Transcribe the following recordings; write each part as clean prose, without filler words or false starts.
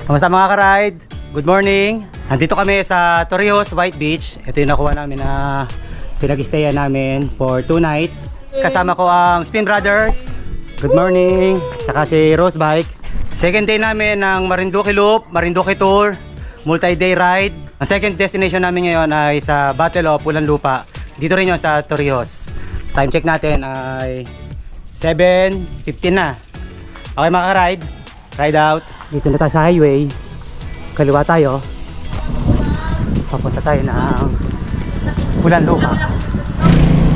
Kamusta mga ka-ride? Good morning! Nandito kami sa Torrijos, White Beach. Ito yung nakuha namin na pinag-stayan namin for 2 nights. Kasama ko ang Spin Brothers. Good morning! Tsaka si Rose Bike. Second day namin ng Marinduque Loop, Marinduque Tour, multi-day ride. Ang second destination namin ngayon ay sa Battle of Pulanlupa. Dito rin yun sa Torrijos. Time check natin ay 7:15 na. Okay mga ka-ride, ride out. Dito na tayo sa highway. Kaliwa tayo. Papunta tayo ng Pulanlupa.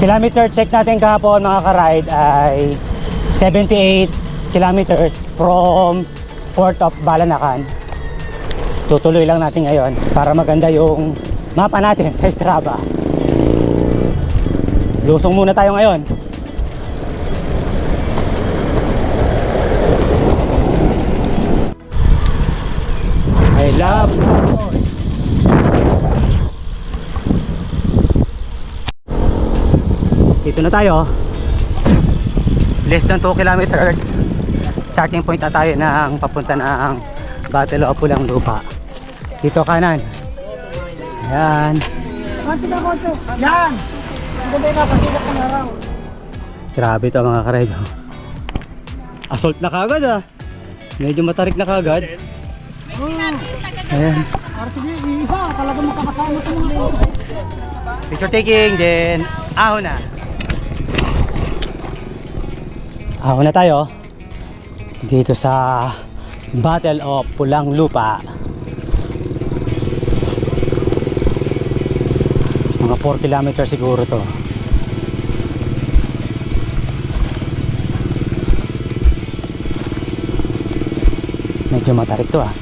Kilometer check natin kahapon mga ka-ride ay 78 kilometers from Port of Balanacan. Tutuloy lang natin ngayon para maganda yung mapa natin sa Strava. Lusong muna tayo ngayon. I love dito na tayo. Less than 2 kilometers. Starting point na tayo ng papunta ng Battle of Pulanlupa. Dito kanan. Ayan. Yan! Maganda yung nasa silap ng araw. Grabe ito mga ka-ride. Assault na kagad ah. Medyo matarik na kagad. Ayan. Para sige, isa, talaga makakasama sa mga Picture taking, then ahon na. Ahon na tayo. Dito sa Battle of Pulanlupa. Mga 4 kilometers siguro to. Medyo matarik to ah.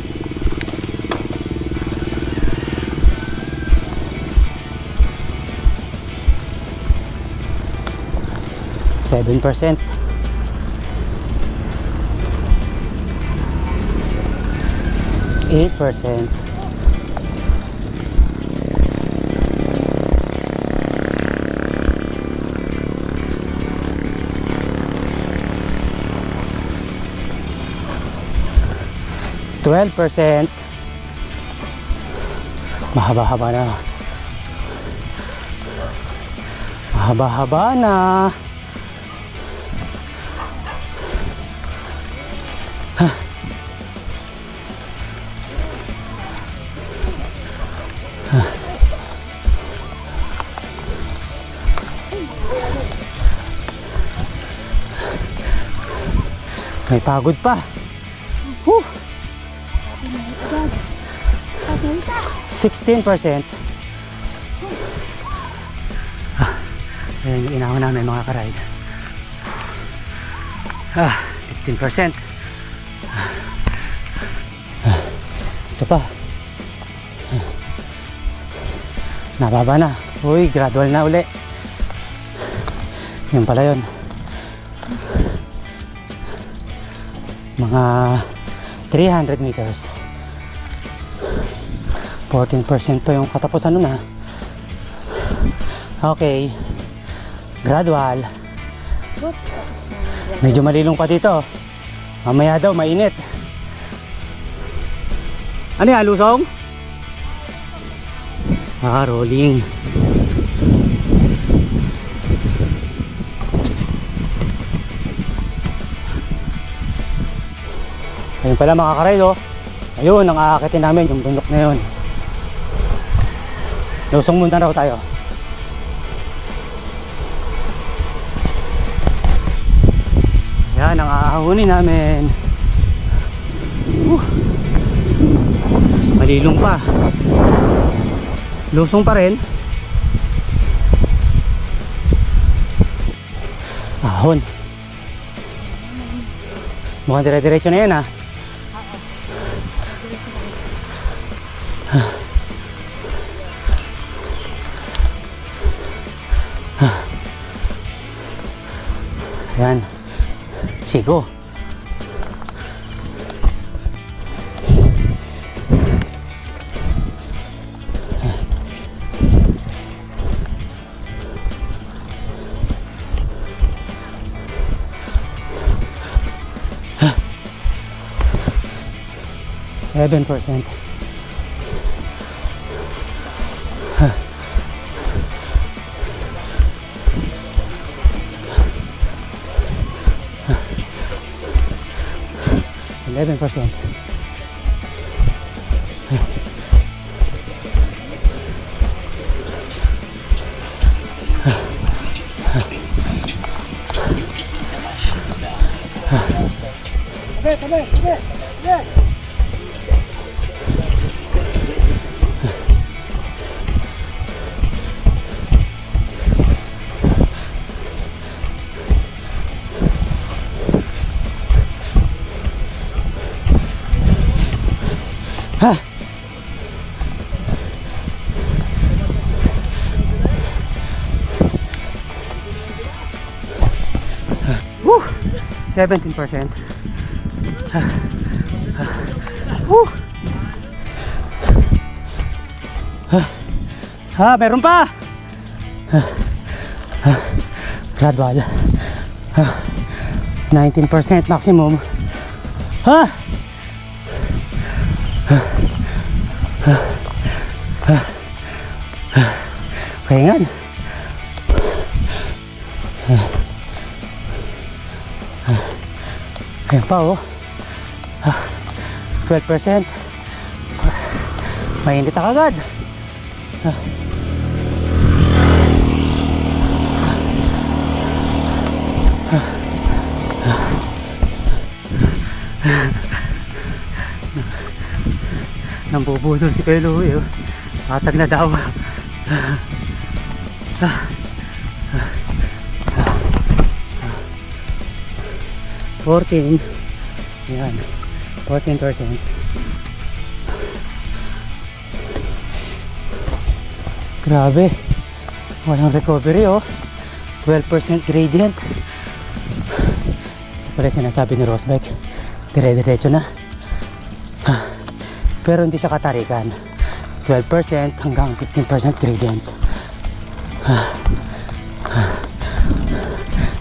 Seven %. 8%. 12%. Mahaba-haba na. Mahaba-haba na. May pagod pa. 16%. Ayan yung inahon namin mga ka-ride. 15%. Ito pa. Nababa na. Uy, gradual na uli. Yun pala yun. Mga 300 meters. 14% pa yung katapusan nun ha. Okay. Gradual. Medyo malilong pa dito. Mamaya daw mainit. Ano yan, lusong? Rolling. Ayun pala mga ka-ride oh. Ayun, ang aakitin namin yung bundok na yun. Lusong muna raw tayo. Yan ang aahunin namin. Malilong pa. Lusong pa rin. Ahon. Mukhang dire-diretso na yan ah. Yan. Sigo. 7%. Eleven percent. Tabi, tabi, tabi, tabi. Ha. Woo! 17%. Woo! Meron pa. Gradual. 19% maximum. Kaingan. Ayan pa oh. 12%. Mainit na kagad. Nambubudol si Kuya Louie oh. Atag na daw. 14. Yan. 14%. Grabe. Walang recovery oh. 12% gradient. Ito pala sinasabi ni Rosbeck. Dire-diretso na. Pero hindi siya katarikan. 12% hanggang 15% gradient.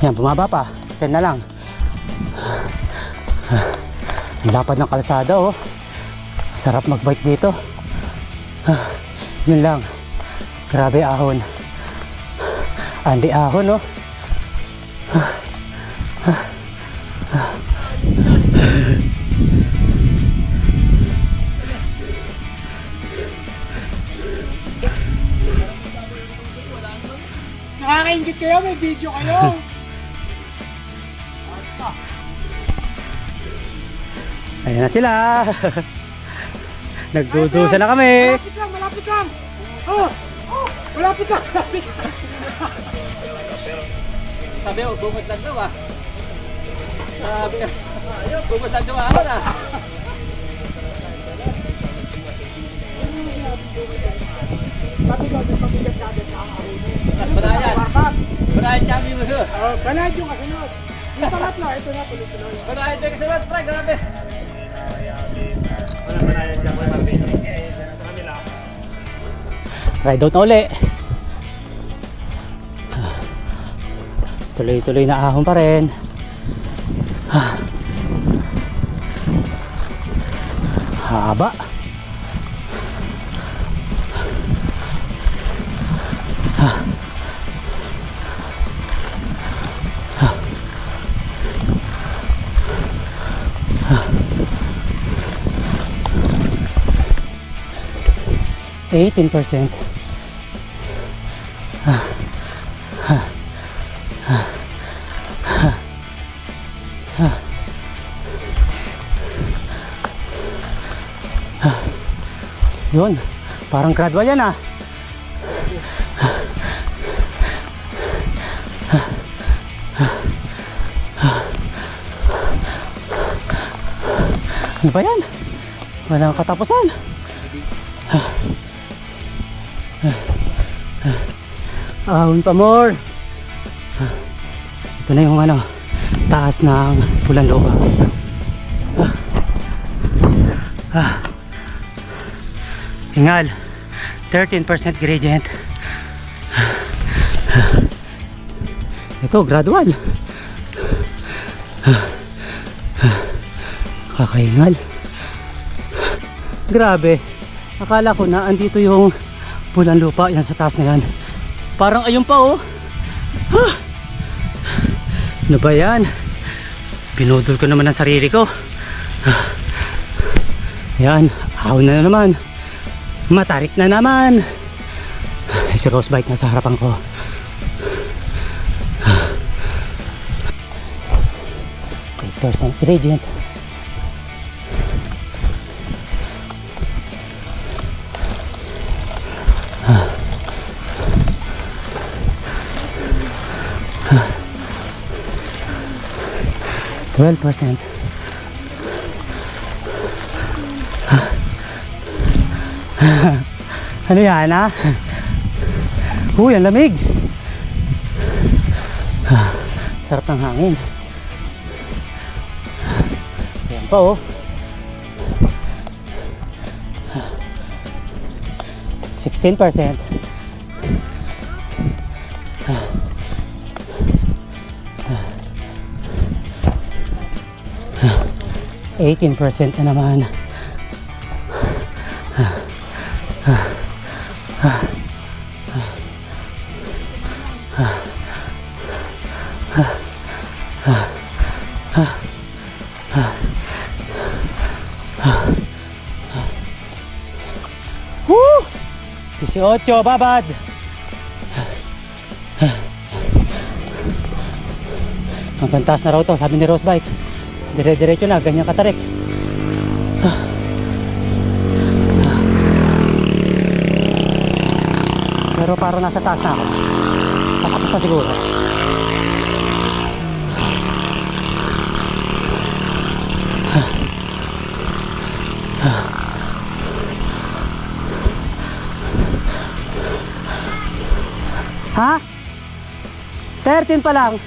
Yan, bumaba pa. 10 na lang. Ang lapad ng kalsada oh. Sarap magbike dito. Yun lang. Grabe ahon. Andi ahon oh. Nakakaingit kayo, may video kayo. Ayan na sila. Nagdudusa na kami. Malapit lang, malapit lang. Oh, oh, malapit lang, malapit lang. Sabi ko, bungod lang daw ah. Sabi ko, bungod lang daw ako na. Pabigat na pabigat ka din nakakahuli. Banayan. Banayan kami yung gusto. Banayad yung kasunod. Yung pangatlo, ito na tuloy-tuloy. Banayan din kasunod, try, grabe. Ride out na uli. Tuloy-tuloy na ahon pa rin. Haba. Ah. 18%. Yun, parang gradual yan ah. Ano ba yan? Walang katapusan. Ahon pa more. Ito na yung ano, taas ng Pulan Lubak. Hingal, 13% gradient. Ito, gradual. Kakahingal. Grabe. Akala ko na andito yung pulang lupa. Yan sa taas na yan. Parang ayun pa oh. Ano ba yan? Pinudol ko naman ang sarili ko. Yan. Ahon na naman. Matarik na naman. Si Rose Bike nasa harapan ko. Percent gradient. Twelve percent. Ano yan ha? Uy, ang lamig. Sarap ng hangin. Ayan pa oh. 16%. 18% na naman. Woo! 18, babad. Hanggang taas na raw to, sabi ni Rose Bike. Dire-diretso na, ganyan katarik. Pero parang nasa taas na ako. Patapos na siguro. Ha? 13 pa lang.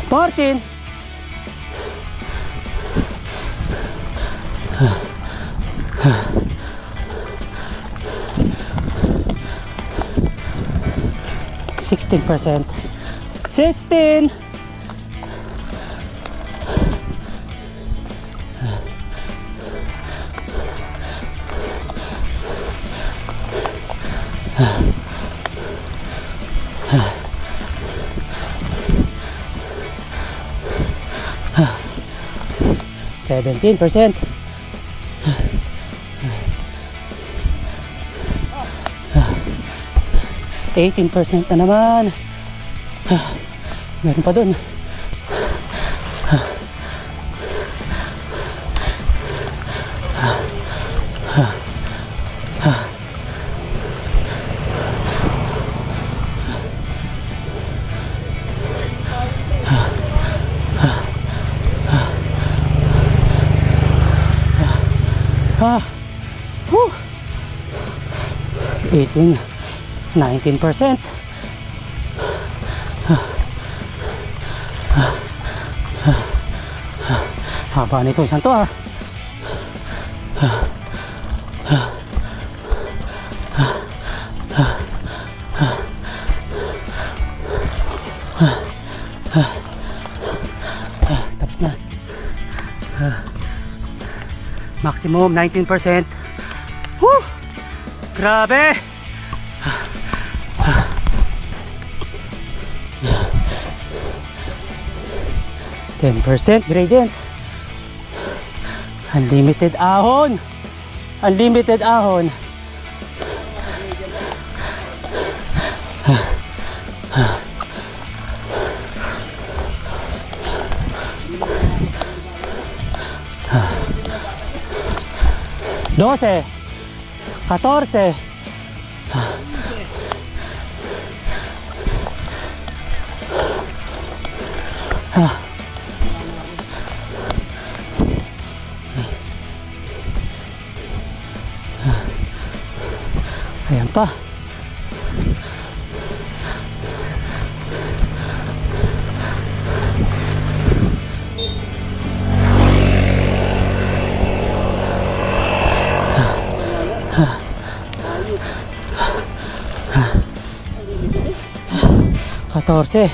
14. %. 16. %. 18% na naman. Meron pa dun. Whew. 18, 19%. Haba nito isang to ah. Tapos na. Maximum 19%. Woo! Grabe! 10% gradient. Unlimited ahon. Unlimited ahon. Doce, 14. Ayan pa. Katorse.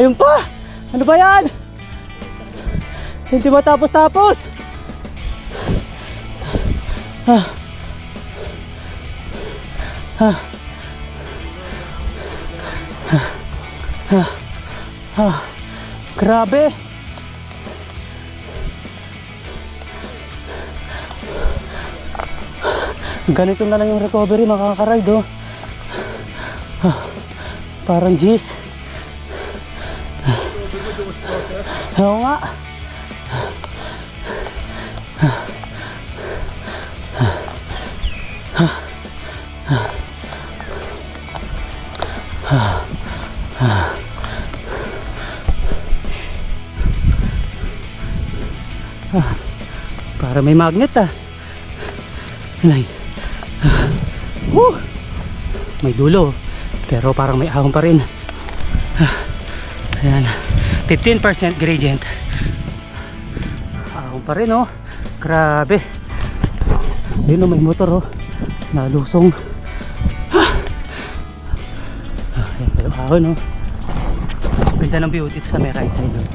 Ayun pa! Ano ba yan? Hindi matapos-tapos. Ah. Ah. Grabe. Ganito na lang yung recovery mga kakaride oh. Parang G's. Oo nga. Para may magnet ah. Ay. May dulo pero parang may ahon pa rin. Ayan. 15% gradient. Ahon pa rin oh. Grabe. Ayun oh, may motor oh. Nalusong. Ayan pa yung ahon oh. Ganda ng view dito sa may right side oh.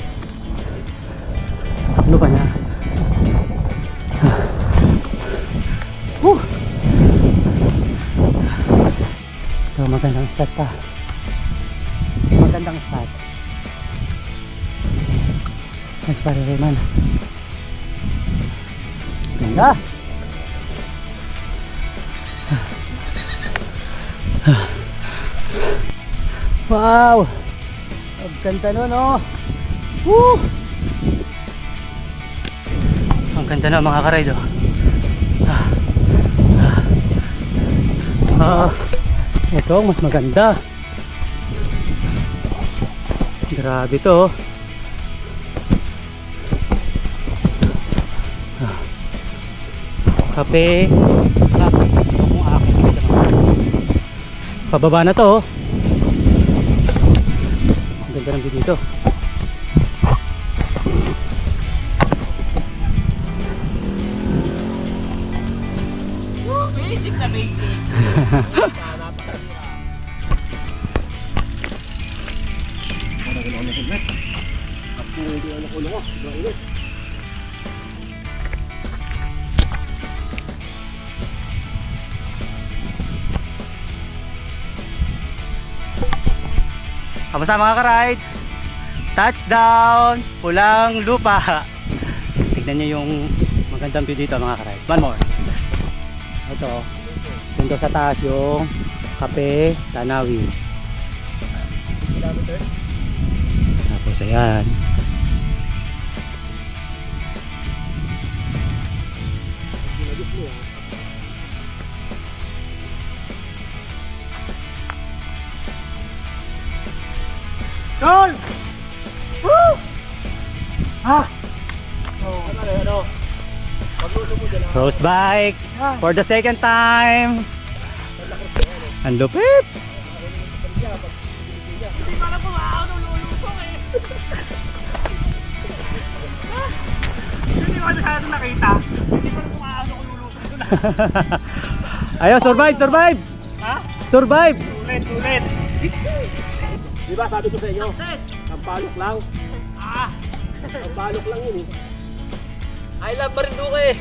Ano ba na? Ito magandang spot pa. Magandang spot. Mas pare-reman. Ganda. Wow. Ang ganda nun oh. Woo. Ang ganda na mga karide oh. Ito mas maganda. Grabe to. Kape. Kung akin pababa na to. Ang ganda ng view dito. Basic na basic. Kamusta mga ka-ride? Touchdown! Pulang lupa! Tignan nyo yung magandang view dito mga ka-ride. One more. Ito. Dito sa taas yung Kape Tanawi. Tapos ayan. Sol! Woo! Ha? Rose bike for the second time. Ang lupit. Hindi pa na pumaon ng lulusong eh. Hindi ko masyadong nakita. Hindi pa na pumaon ng lulusong doon. Ayun, survive, survive. Ha? Survive. Ulit. Di ba sabi ko sa inyo? Sampalok lang. Sampalok lang yun eh. I love Marinduque.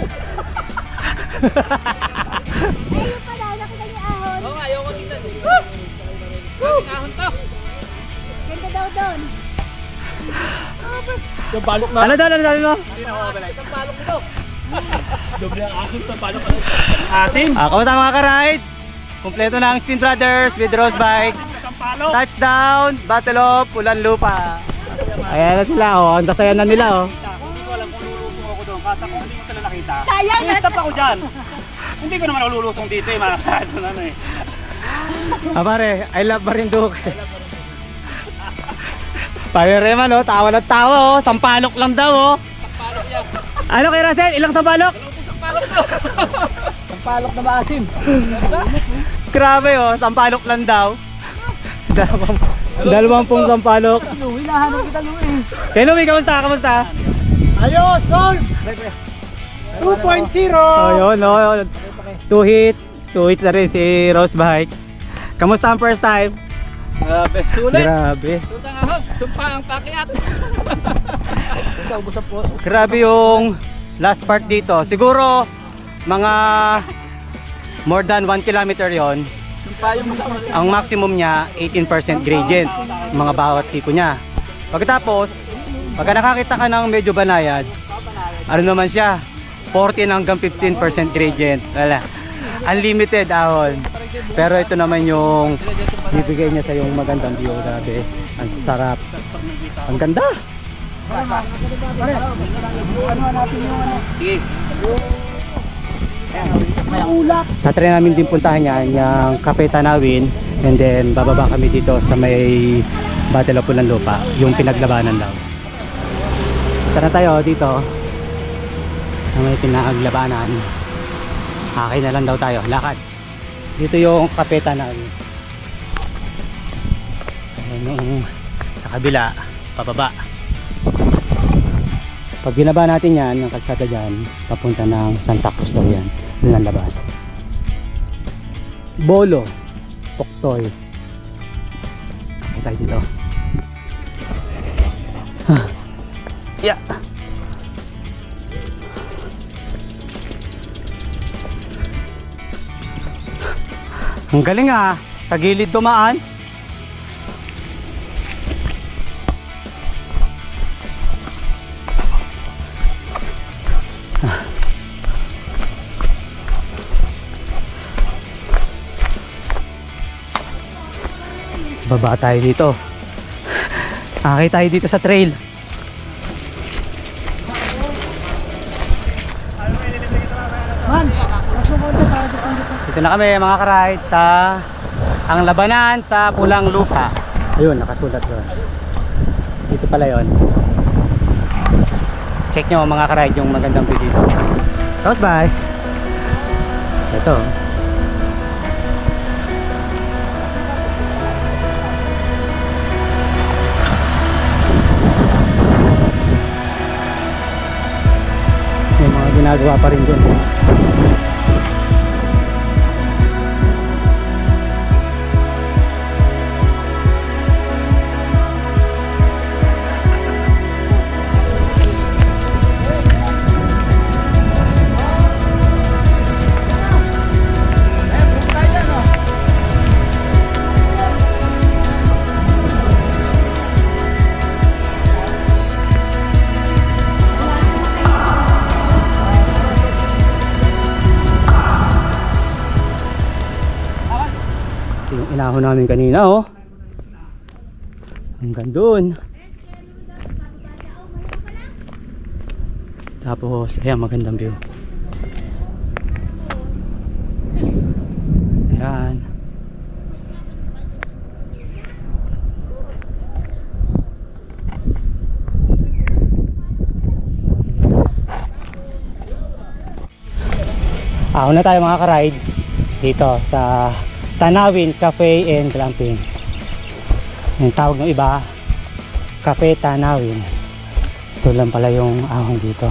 Ayun pala, nakita niyo ahon. Oo nga, ayaw ko tingnan eh. Kaming ahon to. Ganda daw doon. Sampalok na. Ano daw, ano sabi mo? Hindi na ako kabalay. Isang palok ito. Doble ang asin, sampalok na. Asin? Kamusta mga ka-ride? Kompleto na ang Spin Brothers with Rose Bike. Sampalok. Touchdown, Battle of Pulan Lupa. Ayan na sila oh, ang tasayan na nila oh. Hindi ko alam kung lulusong ako doon. Kasi kung hindi ko sila nakita. Sayang na. Stop ako dyan. Hindi ko naman ako lulusong dito eh. Makakasado na ano eh. Pare, I love Marinduque. Pare Reman oh, tawa na tawa oh, sampalok lang daw oh. Sampalok yan. Ano kay Russell, ilang sampalok? Sampalok to. Sampalok na maasim. Grabe oh, sampalok lang daw. Dalawampung sampalok. Hinahanap kita Louie. Kay Louie, kamusta? Kamusta? Ayos, Sol! 2.0! Oh, yun, no. 2 hits na rin si Rose Bike. Kamusta ang first time? Grabe. Sulit. Grabe. Sulit ang ahon. Sumpa ang pakiat. Ito, ubos po. Grabe yung last part dito. Siguro mga more than 1 kilometer yon. Sumpa yung masama. Ang maximum niya 18% gradient, mga bawat siko niya. Pagkatapos, pagka nakakita ka ng medyo banayad, ano naman siya, 14 hanggang 15% gradient. Wala. Unlimited ahon. Pero ito naman yung bibigay niya sa yung magandang view. Grabe. Ang sarap. Ang ganda. Pare, ano natin yung ano? Sige. May ulap. Tatry namin din puntahan yan, yung Cafe Tanawin. And then bababa kami dito sa may Battle of Pulanlupa, yung pinaglabanan daw. Tara tayo dito sa may pinaglabanan. Akin na lang daw tayo, lakad. Dito yung Cafe Tanawin. Ayan yung sa kabila, pababa. Pag binaba natin yan, yung kalsada dyan, papunta ng Santa Cruz daw yan. Doon ang labas. Bolo, Poktoy. Okay tayo dito. Yeah. Ang galing ah, sa gilid dumaan. Baba tayo dito. Akay tayo dito sa trail. Man, nasukonto para dito. Dito na kami mga karide sa ang labanan sa Pulang Lupa. Ayun, nakasulat doon. Dito pala yon. Check nyo mga karide yung magandang view dito. Tapos bye. Ito. May mga ginagawa pa rin doon. Yung inahon namin kanina oh. Hanggang doon. Tapos ayan, magandang view. Ayan. Ahon na tayo mga ka-ride dito sa Tanawin Cafe and Glamping. Yung tawag ng iba, Cafe Tanawin. Ito lang pala yung ahon dito.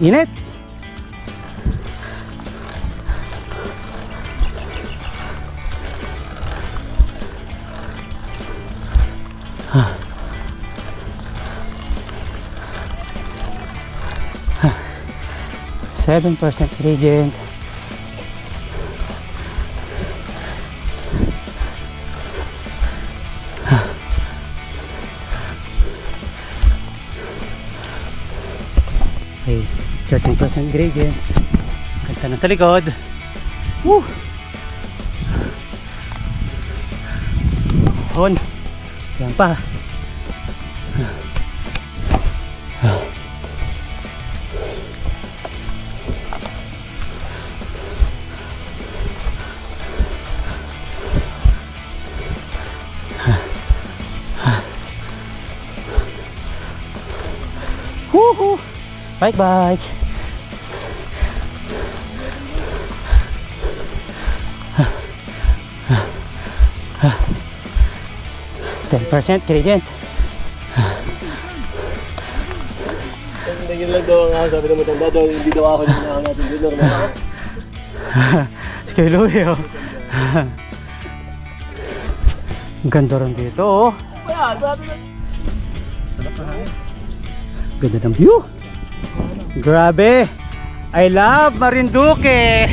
Init. Ah. 7% gradient. Okay, 13% gradient. Ganda na sa likod. Woo! On. Yan pa. Woohoo! Bike bike. %, gradient. lang daw ang sabi ng matanda daw, hindi daw ako yung ako natin dito. Si Kuya Louie, oh. Ang ganda rin dito, oh. Ganda ng view. Grabe. I love Marinduque.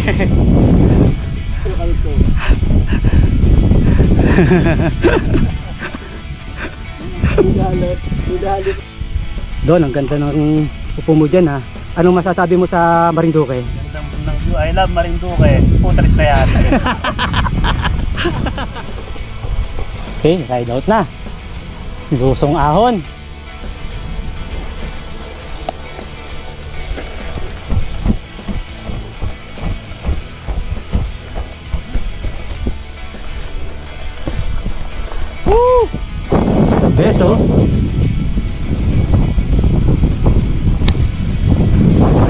Doon, ang ganda ng upo mo dyan, ha. Anong masasabi mo sa Marinduque? Ng view, I love Marinduque. Putris na yan. Okay, ride out na. Lusong ahon. Woo! The best, oh.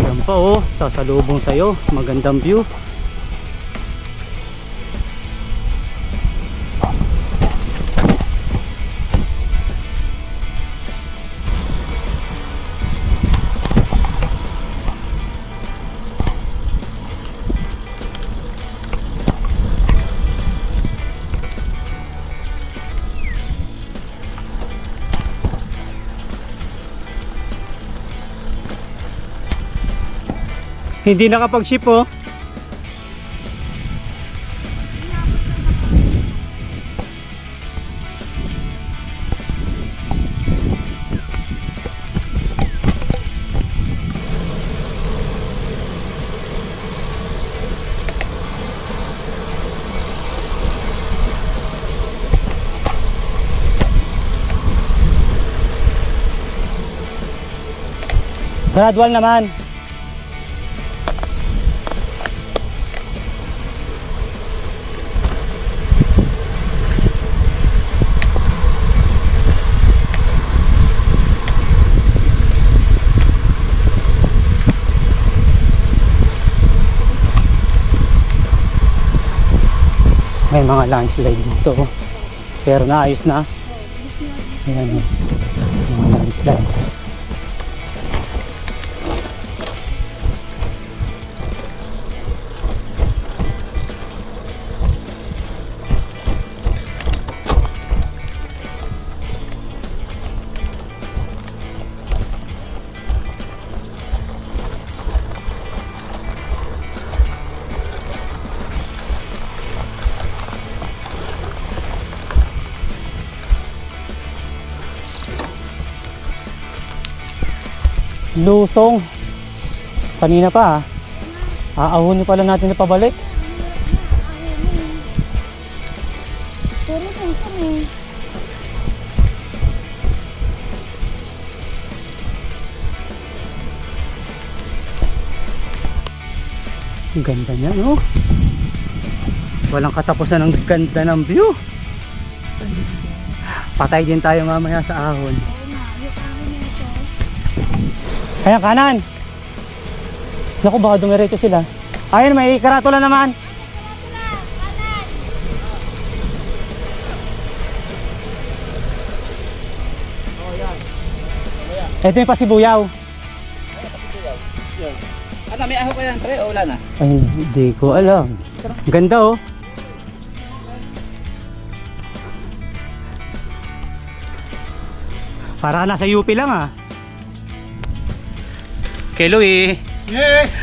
Ayan pa, oh. Sasalubong sa'yo. Magandang view. Hindi nakapag-ship, oh. Gradual naman. May mga landslide dito, oh. Pero naayos na. Ayan, oh. Mga landslide. Lusong. Kanina pa, ha. Aahunin pala natin na pabalik. Pero kung kami. Ang ganda niya, no? Walang katapusan ng ganda ng view. Patay din tayo mamaya sa ahon. Oo nga, yung ahon na ito. Kaya kanan. Naku, baka dumiretso sila. Ayun, may karatula naman. Kanan! Ito yung pasibuyaw. Ano, may aho pa yan, pre? O wala na? Ay, hindi ko alam. Ganda, oh. Para nasa UP lang, ah. Kay Louie, Yes!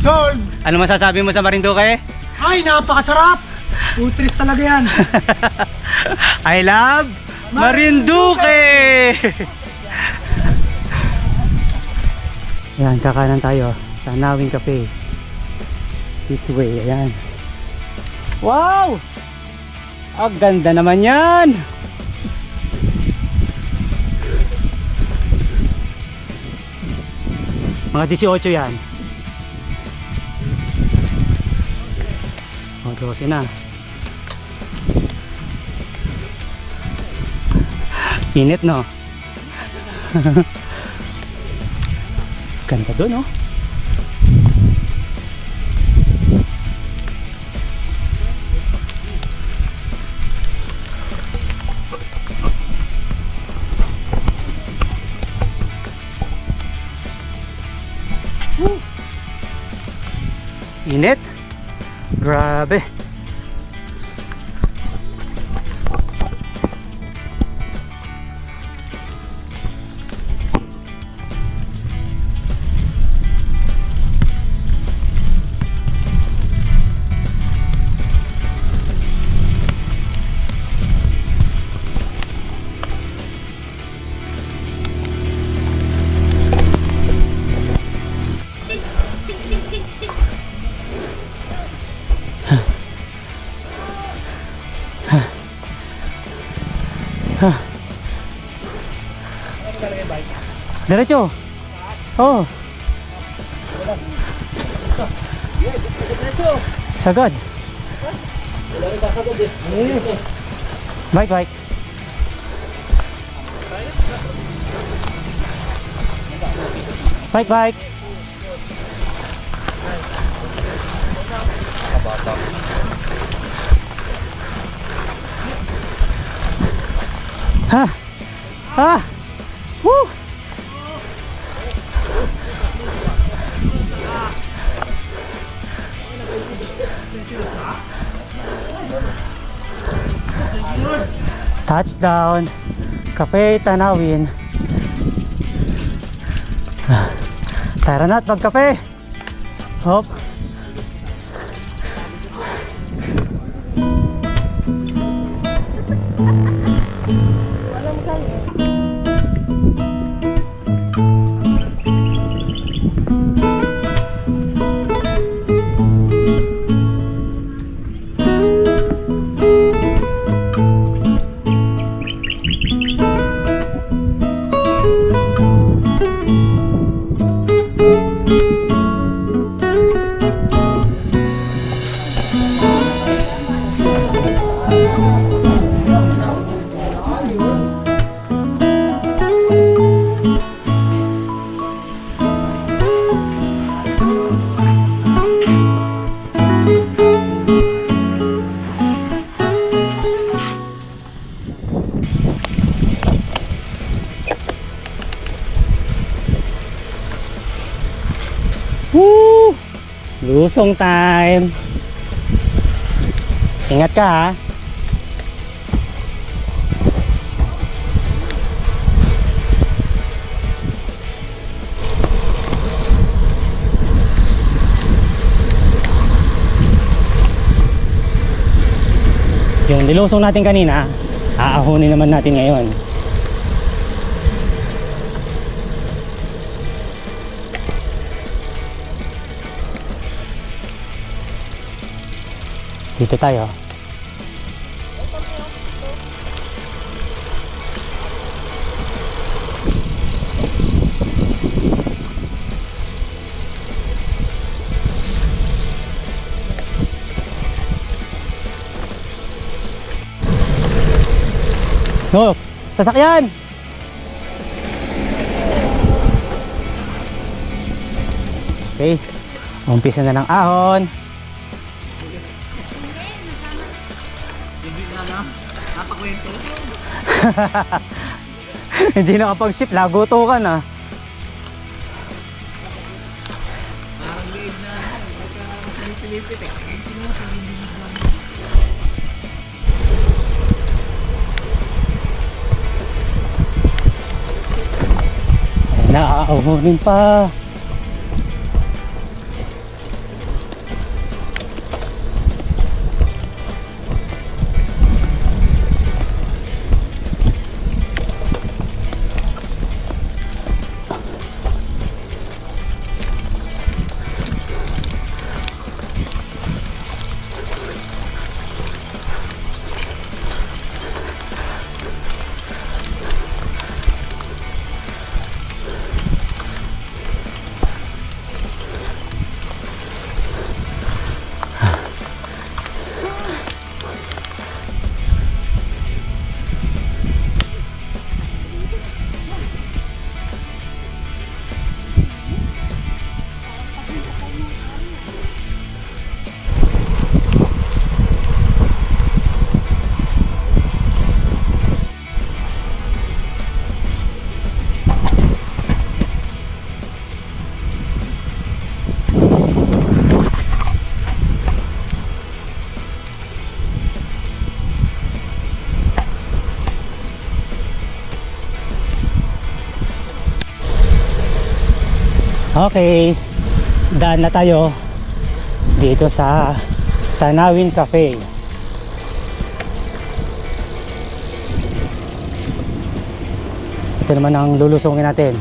Sold! ano masasabi mo sa Marinduque? Ay, napakasarap! Putris talaga yan. I love Marinduque! Ayan, kakanan tayo. Tanawin Cafe. This way, ayan. Wow! Ang ganda naman yan! Mga 18 yan. O, 12 na. Init, no? Ganda doon, no? init. Grabe. Diretso. Oh. Sagad. Bike, bike. Bike, bike. Ha. Ha. Woo. Touchdown. Cafe Tanawin. Tara na't magkape. Hop. Woo! Lusong time. Ingat ka ha. Yung nilusong natin kanina, aahunin naman natin ngayon. Dito tayo. No, sasakyan. Okay. Umpisa na ng ahon. Hindi nakapag-ship, lagoto ka na. Parang liig na pinipilipit eh. Naaahunin pa. Okay, daan na tayo dito sa Tanawin Cafe. Ito naman ang lulusungin natin.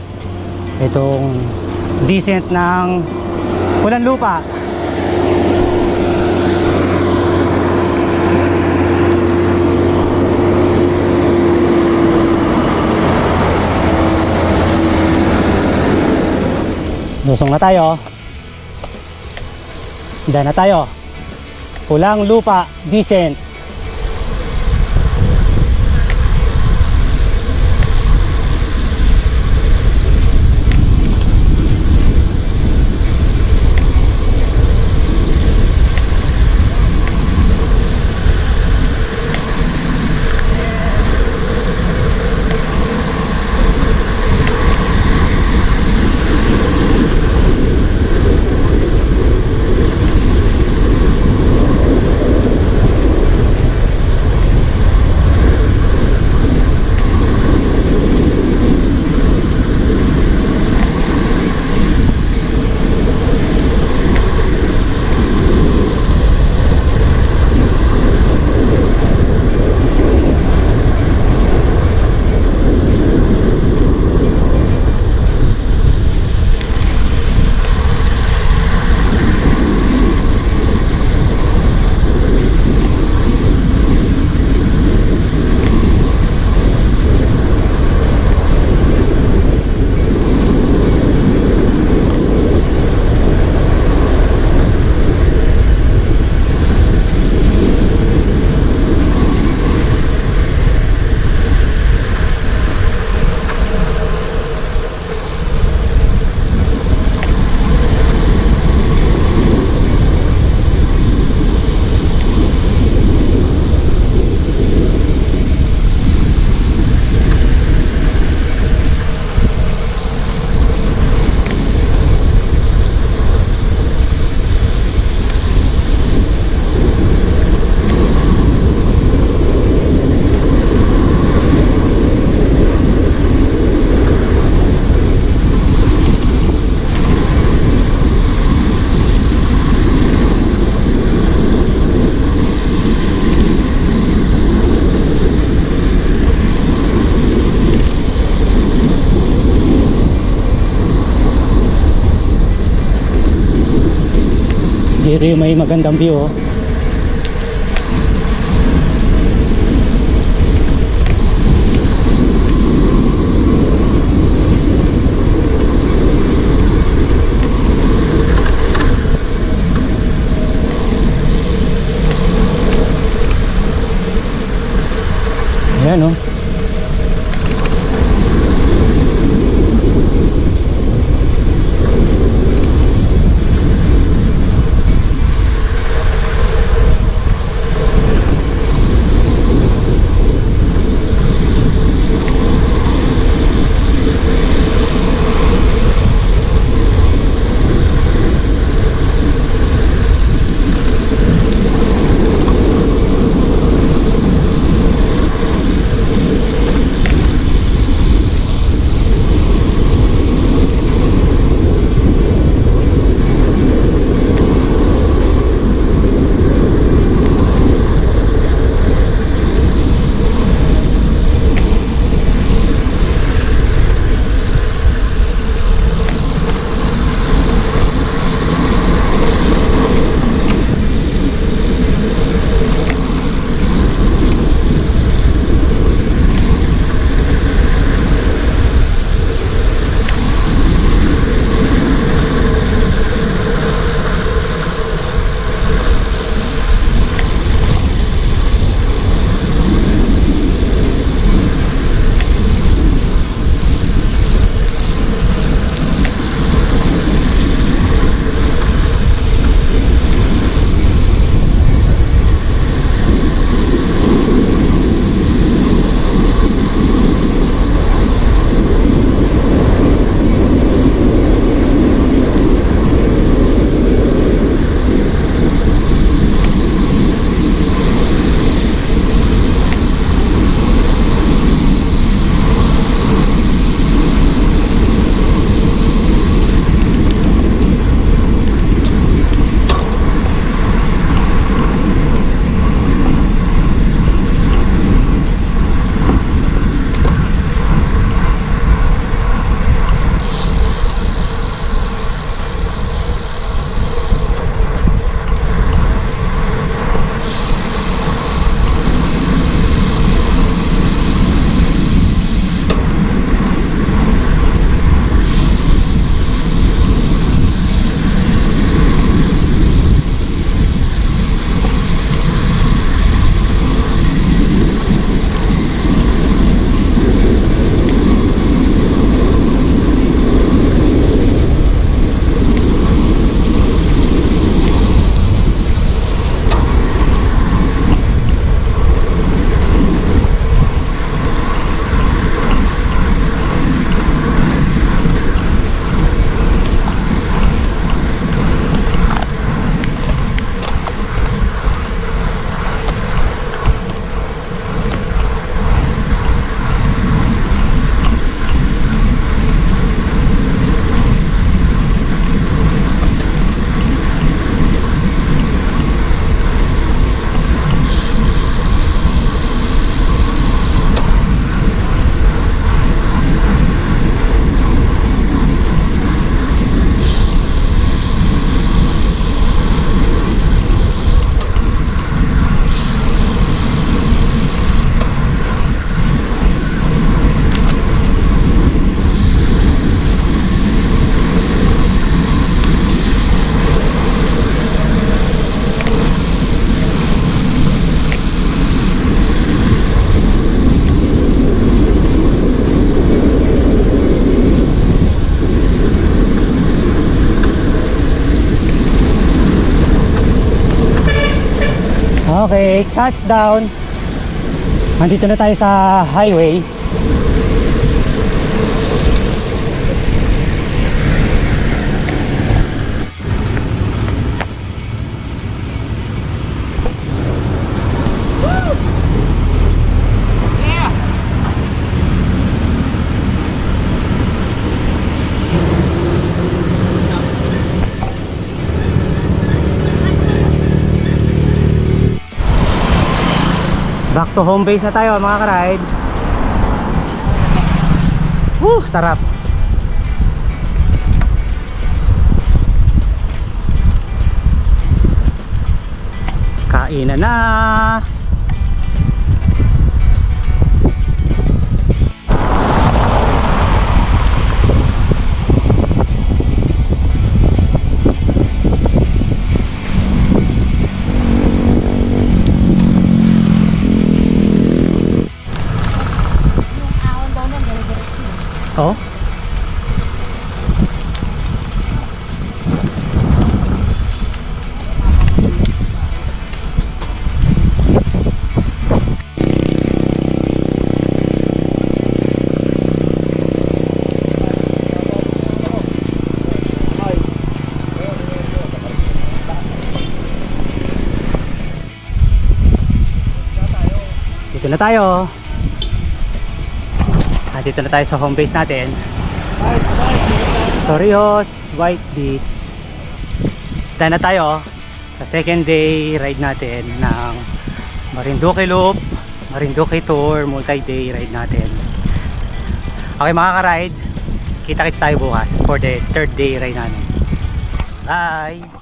Itong descent ng Pulang Lupa. Lusong na tayo. Daan na tayo. Pulang Lupa descent. Dito yung may magandang view, oh. Ayan, oh. Okay, touchdown. Nandito na tayo sa highway. Back to home base na tayo mga ka-ride. Sarap. Kainan na. Oh. Dito na tayo. Dito na tayo sa home base natin. Torrijos, White Beach. Dito na tayo sa second day ride natin ng Marinduque Loop, Marinduque Tour, multi-day ride natin. Okay mga ka-ride, kita-kits tayo bukas for the third day ride natin. Bye!